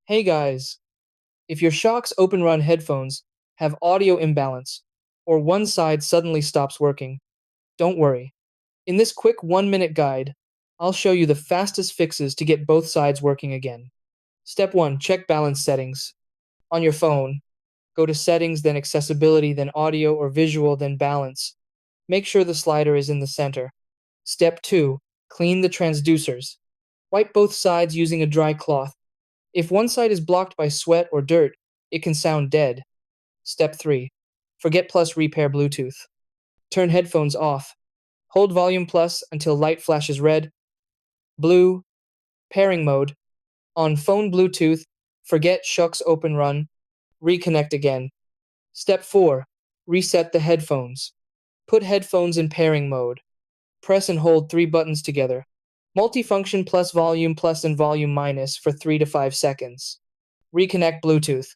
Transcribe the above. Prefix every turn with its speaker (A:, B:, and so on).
A: Hey guys, if your Shokz OpenRun headphones have audio imbalance, or one side suddenly stops working, don't worry. In this quick 1 minute guide, I'll show you the fastest fixes to get both sides working again. Step 1. Check balance settings. On your phone, go to Settings, then Accessibility, then Audio or Visual, then Balance. Make sure the slider is in the center. Step 2. Clean the transducers. Wipe both sides using a dry cloth. If one side is blocked by sweat or dirt, it can sound dead. Step 3. Forget plus repair Bluetooth. Turn headphones off. Hold volume plus until light flashes red. Blue. Pairing mode. On phone Bluetooth, forget Shokz OpenRun. Reconnect again. Step 4. Reset the headphones. Put headphones in pairing mode. Press and hold three buttons together. Multifunction plus volume plus and volume minus for 3 to 5 seconds. Reconnect Bluetooth.